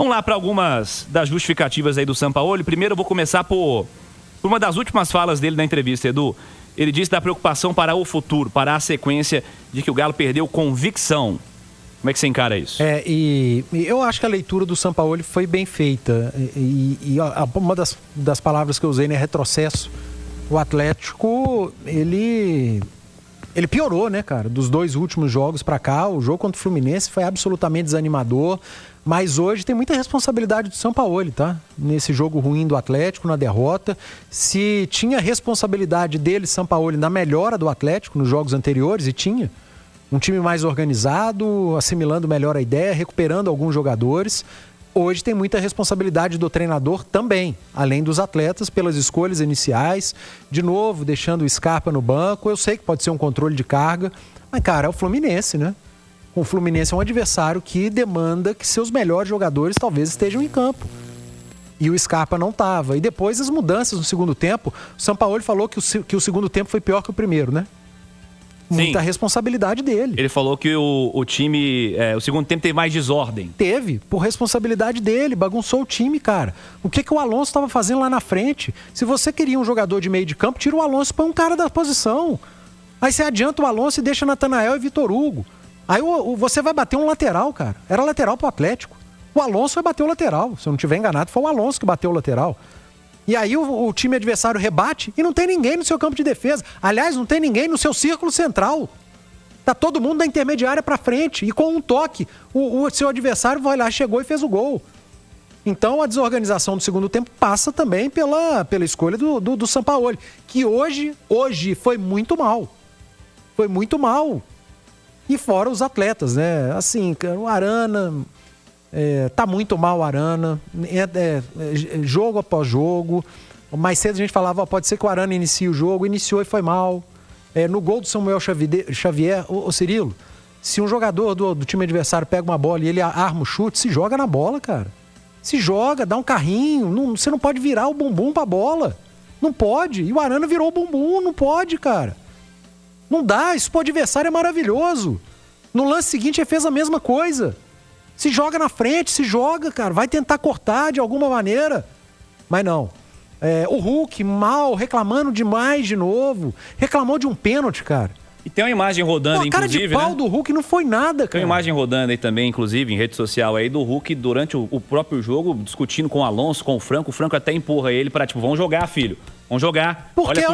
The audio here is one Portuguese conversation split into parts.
Vamos lá para algumas das justificativas aí do Sampaoli. Primeiro eu vou começar por uma das últimas falas dele na entrevista, Edu. Ele disse da preocupação para o futuro, para a sequência de que o Galo perdeu convicção. Como é que você encara isso? E eu acho que a leitura do Sampaoli foi bem feita. Uma das palavras que eu usei, né, retrocesso. O Atlético, ele piorou, né, cara? Dos 2 últimos jogos pra cá, o jogo contra o Fluminense foi absolutamente desanimador. Mas hoje tem muita responsabilidade do Sampaoli, tá? Nesse jogo ruim do Atlético, na derrota. Se tinha responsabilidade dele, Sampaoli, na melhora do Atlético nos jogos anteriores, e tinha. Um time mais organizado, assimilando melhor a ideia, recuperando alguns jogadores. Hoje tem muita responsabilidade do treinador também, além dos atletas, pelas escolhas iniciais. De novo, deixando o Scarpa no banco. Eu sei que pode ser um controle de carga, mas, cara, é o Fluminense, né? O Fluminense é um adversário que demanda que seus melhores jogadores talvez estejam em campo. E o Scarpa não estava. E depois as mudanças no segundo tempo. O Sampaoli falou que o segundo tempo foi pior que o primeiro, né? Muita responsabilidade dele. Ele falou que o time, o segundo tempo teve mais desordem. Teve, por responsabilidade dele, bagunçou o time, cara. O que o Alonso estava fazendo lá na frente? Se você queria um jogador de meio de campo, tira o Alonso e põe um cara da posição. Aí você adianta o Alonso e deixa Natanael e Vitor Hugo. Aí você vai bater um lateral, cara. Era lateral pro Atlético. O Alonso vai bater o lateral. Se eu não estiver enganado, foi o Alonso que bateu o lateral. E aí o time adversário rebate e não tem ninguém no seu campo de defesa. Aliás, não tem ninguém no seu círculo central. Tá todo mundo da intermediária pra frente. E com um toque, o seu adversário vai lá, chegou e fez o gol. Então a desorganização do segundo tempo passa também pela escolha do Sampaoli. Que hoje foi muito mal. Foi muito mal. E fora os atletas, né? Assim, o Arana... tá muito mal o Arana, jogo após jogo. Mais cedo a gente falava, pode ser que o Arana inicie o jogo, iniciou e foi mal. No gol do Samuel Xavier, ô Cirilo, se um jogador do time adversário pega uma bola e ele arma o chute, se joga na bola, cara. Se joga, dá um carrinho, você não pode virar o bumbum pra bola. Não pode. E o Arana virou o bumbum, não pode, cara. Não dá, isso pro adversário é maravilhoso. No lance seguinte ele fez a mesma coisa. Se joga na frente, se joga, cara. Vai tentar cortar de alguma maneira. Mas não. O Hulk, mal, reclamando demais de novo. Reclamou de um pênalti, cara. E tem uma imagem rodando, inclusive, cara de pau, né? Do Hulk não foi nada, cara. Tem uma imagem rodando aí também, inclusive, em rede social aí, do Hulk durante o próprio jogo, discutindo com o Alonso, com o Franco. O Franco até empurra ele pra, vamos jogar, filho. Vamos jogar. Porque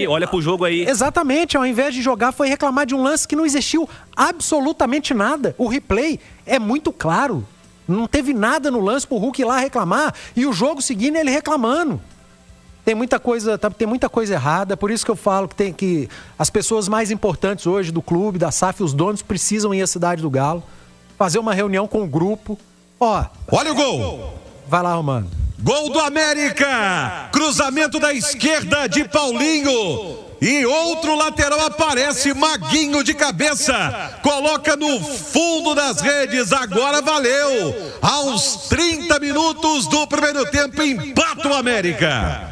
olha pro jogo aí. Exatamente, ao invés de jogar, foi reclamar de um lance que não existiu absolutamente nada. O replay é muito claro. Não teve nada no lance pro Hulk ir lá reclamar e o jogo seguindo ele reclamando. Tem muita coisa errada, por isso que eu falo que as pessoas mais importantes hoje do clube, da SAF, os donos, precisam ir à Cidade do Galo, fazer uma reunião com o grupo. Olha o gol! Vai lá, Romano. Gol do América! Cruzamento da esquerda de Paulinho. E outro lateral aparece, Maguinho de cabeça. Coloca no fundo das redes, agora valeu. Aos 30 minutos do primeiro tempo, empata o América.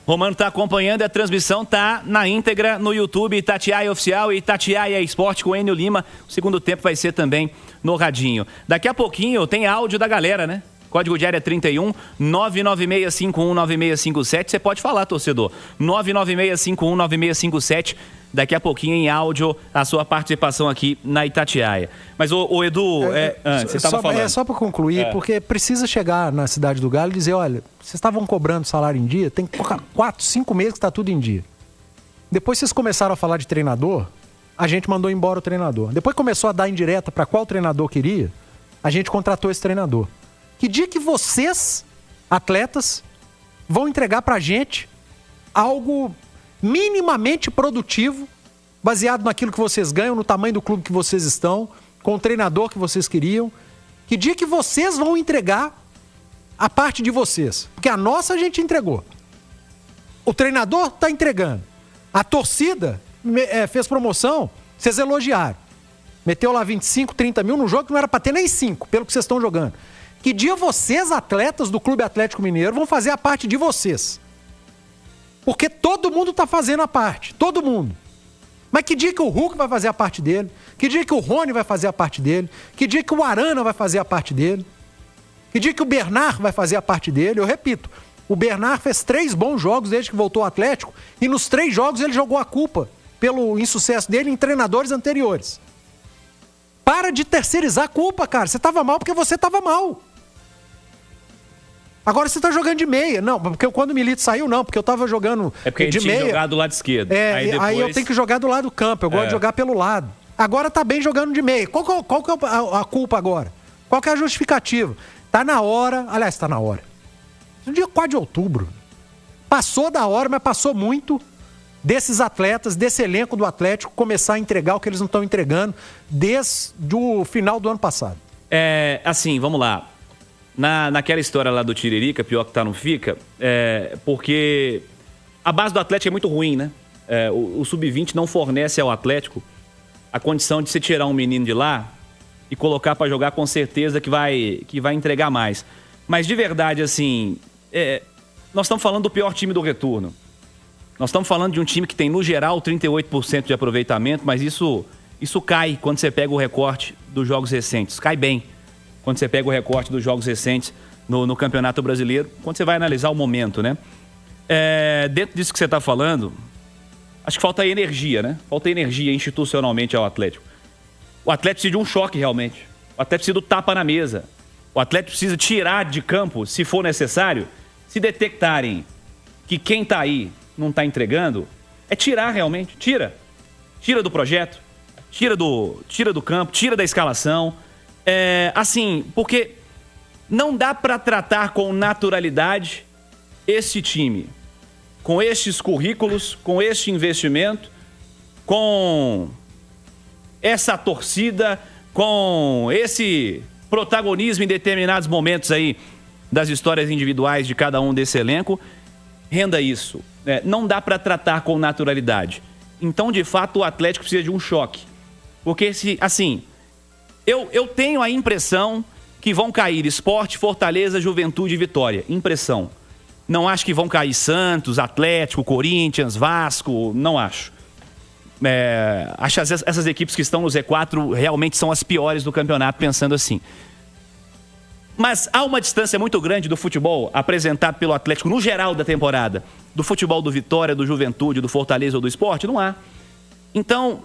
Romano tá acompanhando, a transmissão tá na íntegra no YouTube, Itatiaia Oficial e Itatiaia Esporte com Enio Lima. O segundo tempo vai ser também no radinho. Daqui a pouquinho tem áudio da galera, né? Código de área 31 996519657. Você pode falar, torcedor. 996519657. Daqui a pouquinho em áudio a sua participação aqui na Itatiaia. Mas o Edu, você estava falando. Só para concluir, porque precisa chegar na Cidade do Galo e dizer, olha, vocês estavam cobrando salário em dia, tem 4, 5 meses que está tudo em dia. Depois vocês começaram a falar de treinador, a gente mandou embora o treinador. Depois começou a dar indireta para qual treinador queria, a gente contratou esse treinador. Que dia que vocês, atletas, vão entregar pra gente algo minimamente produtivo, baseado naquilo que vocês ganham, no tamanho do clube que vocês estão, com o treinador que vocês queriam? Que dia que vocês vão entregar a parte de vocês? Porque a nossa a gente entregou. O treinador tá entregando. A torcida fez promoção, vocês elogiaram. Meteu lá 25, 30 mil num jogo que não era pra ter nem 5, pelo que vocês estão jogando. Que dia vocês, atletas do Clube Atlético Mineiro, vão fazer a parte de vocês? Porque todo mundo tá fazendo a parte, todo mundo. Mas que dia que o Hulk vai fazer a parte dele? Que dia que o Rony vai fazer a parte dele? Que dia que o Arana vai fazer a parte dele? Que dia que o Bernard vai fazer a parte dele? Eu repito, o Bernard fez 3 bons jogos desde que voltou ao Atlético e nos 3 jogos ele jogou a culpa pelo insucesso dele em treinadores anteriores. Para de terceirizar a culpa, cara. Você tava mal porque você tava mal. Agora você tá jogando de meia. Não, porque quando o Milito saiu, não. Porque eu tava jogando de meia. É porque ele tinha jogado do lado esquerdo. Aí eu tenho que jogar do lado do campo. Eu gosto de jogar pelo lado. Agora tá bem jogando de meia. Qual que é a culpa agora? Qual que é a justificativa? Tá na hora. Aliás, tá na hora. No dia 4 de outubro. Passou da hora, mas passou muito desses atletas, desse elenco do Atlético, começar a entregar o que eles não estão entregando desde o final do ano passado. Assim, vamos lá. Naquela história lá do Tiririca, pior que tá, não fica, porque a base do Atlético é muito ruim, né? O Sub-20 não fornece ao Atlético a condição de se tirar um menino de lá e colocar para jogar com certeza que vai entregar mais. Mas de verdade, assim, nós estamos falando do pior time do retorno. Nós estamos falando de um time que tem, no geral, 38% de aproveitamento, mas isso cai quando você pega o recorte dos jogos recentes. Cai bem quando você pega o recorte dos jogos recentes no Campeonato Brasileiro, quando você vai analisar o momento, né? Dentro disso que você está falando, acho que falta energia, né? Falta energia institucionalmente ao Atlético. O Atlético precisa de um choque, realmente. O Atlético precisa do tapa na mesa. O Atlético precisa tirar de campo, se for necessário, se detectarem que quem está aí não está entregando, tirar realmente. Tira do projeto, tira do campo, tira da escalação. Assim, porque não dá para tratar com naturalidade esse time, com estes currículos, com este investimento, com essa torcida, com esse protagonismo em determinados momentos aí das histórias individuais de cada um desse elenco. Renda isso. Não dá para tratar com naturalidade. Então, de fato, o Atlético precisa de um choque. Porque, eu tenho a impressão que vão cair Sport, Fortaleza, Juventude e Vitória. Impressão. Não acho que vão cair Santos, Atlético, Corinthians, Vasco. Não acho. Acho que essas equipes que estão no Z4 realmente são as piores do campeonato, pensando assim. Mas há uma distância muito grande do futebol apresentado pelo Atlético no geral da temporada, do futebol do Vitória, do Juventude, do Fortaleza ou do Sport? Não há. Então,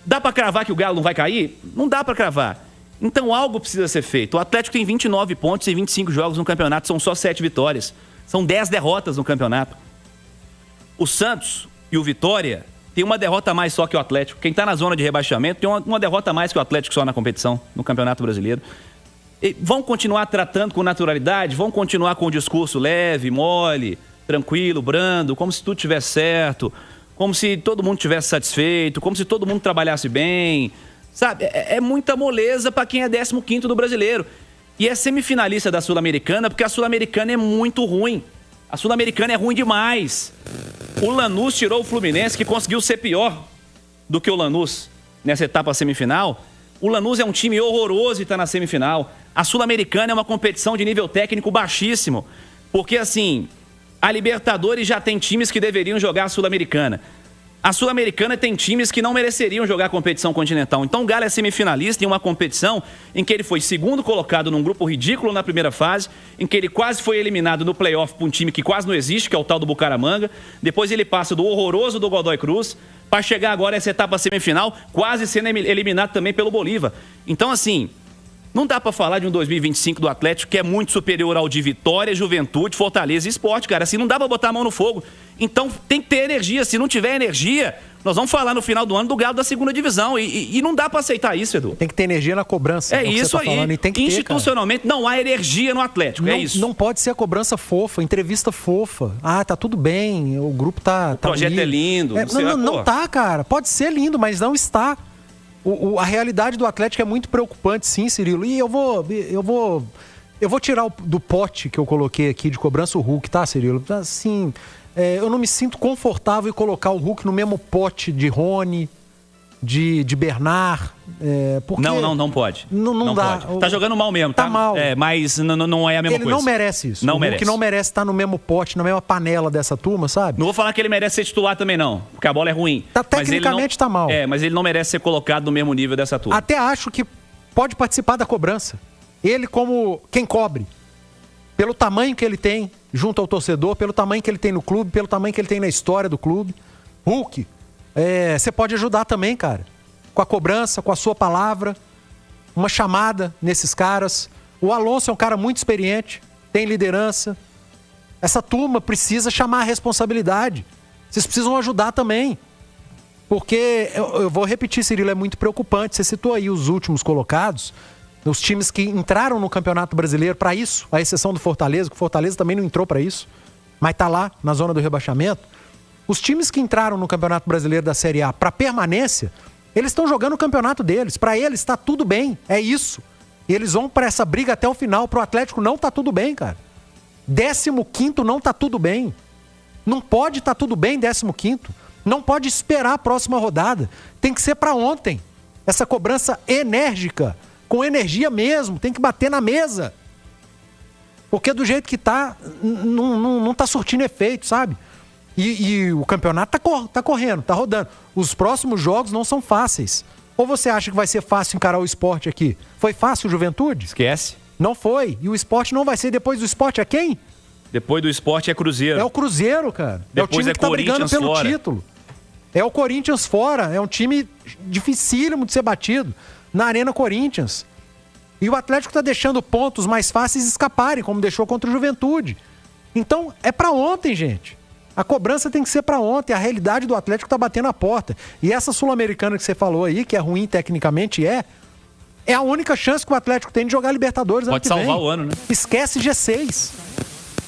dá para cravar que o Galo não vai cair? Não dá para cravar. Então, algo precisa ser feito. O Atlético tem 29 pontos em 25 jogos no campeonato, são só 7 vitórias. São 10 derrotas no campeonato. O Santos e o Vitória têm uma derrota a mais só que o Atlético. Quem está na zona de rebaixamento tem uma derrota a mais que o Atlético só na competição, no Campeonato Brasileiro. Vão continuar tratando com naturalidade? Vão continuar com o discurso leve, mole, tranquilo, brando, como se tudo estivesse certo, como se todo mundo estivesse satisfeito, como se todo mundo trabalhasse bem, sabe? É muita moleza para quem é 15º do Brasileiro. E é semifinalista da Sul-Americana, porque a Sul-Americana é muito ruim. A Sul-Americana é ruim demais. O Lanús tirou o Fluminense, que conseguiu ser pior do que o Lanús nessa etapa semifinal. O Lanús é um time horroroso e está na semifinal. A Sul-Americana é uma competição de nível técnico baixíssimo. Porque, assim, a Libertadores já tem times que deveriam jogar a Sul-Americana. A Sul-Americana tem times que não mereceriam jogar a competição continental. Então o Galo é semifinalista em uma competição em que ele foi segundo colocado num grupo ridículo na primeira fase, em que ele quase foi eliminado no play-off por um time que quase não existe, que é o tal do Bucaramanga. Depois ele passa do horroroso do Godoy Cruz, para chegar agora a essa etapa semifinal, quase sendo eliminado também pelo Bolívar. Então, assim, não dá para falar de um 2025 do Atlético que é muito superior ao de Vitória, Juventude, Fortaleza e Sport, cara. Assim, não dá para botar a mão no fogo. Então, tem que ter energia. Se não tiver energia, nós vamos falar no final do ano do Galo da segunda divisão. E não dá para aceitar isso, Edu. Tem que ter energia na cobrança. É isso aí. E tem que institucionalmente ter, não há energia no Atlético. É isso. Não pode ser a cobrança fofa, entrevista fofa. Ah, tá tudo bem, o grupo tá. O projeto é lindo. Não tá, cara. Pode ser lindo, mas não está. A realidade do Atlético é muito preocupante, sim, Cirilo. E eu vou tirar do pote que eu coloquei aqui de cobrança o Hulk, tá, Cirilo? Assim, eu não me sinto confortável em colocar o Hulk no mesmo pote de Rony, de Bernard. Porque não pode. Não dá. Pode. Tá jogando mal mesmo, tá? Tá mal. Mas não é a mesma coisa. Ele não merece isso. Não o merece. Hulk não merece estar no mesmo pote, na mesma panela dessa turma, sabe? Não vou falar que ele merece ser titular também, não. Porque a bola é ruim. Tecnicamente tá mal. Mas ele não merece ser colocado no mesmo nível dessa turma. Até acho que pode participar da cobrança. Ele como quem cobre. pelo tamanho que ele tem junto ao torcedor, pelo tamanho que ele tem no clube, pelo tamanho que ele tem na história do clube. Hulk, você pode ajudar também, cara, com a cobrança, com a sua palavra, uma chamada nesses caras. O Alonso é um cara muito experiente, tem liderança. Essa turma precisa chamar a responsabilidade. Vocês precisam ajudar também. Porque, eu vou repetir, Cirilo, é muito preocupante. Você citou aí os últimos colocados, os times que entraram no Campeonato Brasileiro para isso, à exceção do Fortaleza, que o Fortaleza também não entrou para isso, mas tá lá na zona do rebaixamento. Os times que entraram no Campeonato Brasileiro da Série A para permanência, eles estão jogando o campeonato deles. Para eles está tudo bem, é isso. E eles vão para essa briga até o final. Pro Atlético não tá tudo bem, cara. 15º não tá tudo bem. Não pode tá tudo bem 15º. Não pode esperar a próxima rodada. Tem que ser para ontem. Essa cobrança enérgica, com energia mesmo, tem que bater na mesa. Porque do jeito que tá, não tá surtindo efeito, sabe? E o campeonato tá correndo, tá rodando. Os próximos jogos não são fáceis. Ou você acha que vai ser fácil encarar o Sport aqui? Foi fácil o Juventude? Esquece. Não foi. E o Sport não vai ser. Depois do Sport é quem? Depois do Sport é Cruzeiro. É o Cruzeiro, cara. Depois é o time que tá brigando pelo título. É o Corinthians fora. É um time dificílimo de ser batido na Arena Corinthians. E o Atlético tá deixando pontos mais fáceis escaparem, como deixou contra o Juventude. Então, é pra ontem, gente. A cobrança tem que ser pra ontem. A realidade do Atlético tá batendo a porta. E essa Sul-Americana que você falou aí, que é ruim tecnicamente, é a única chance que o Atlético tem de jogar Libertadores ano que vem. Pode salvar o ano, né? Esquece G6.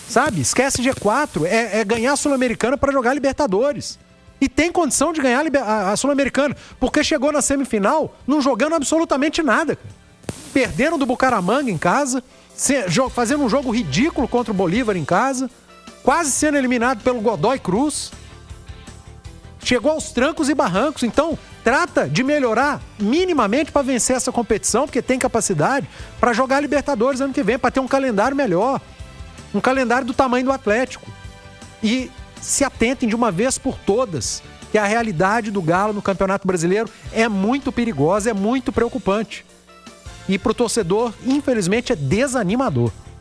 Sabe? Esquece G4. É ganhar a Sul-Americana pra jogar Libertadores. E tem condição de ganhar a Sul-Americana. Porque chegou na semifinal não jogando absolutamente nada, cara. Perdendo do Bucaramanga em casa, fazendo um jogo ridículo contra o Bolívar em casa, quase sendo eliminado pelo Godoy Cruz. Chegou aos trancos e barrancos. Então, trata de melhorar minimamente para vencer essa competição, porque tem capacidade para jogar Libertadores ano que vem, para ter um calendário melhor. Um calendário do tamanho do Atlético. E se atentem de uma vez por todas que a realidade do Galo no Campeonato Brasileiro é muito perigosa, é muito preocupante. E pro torcedor, infelizmente, é desanimador.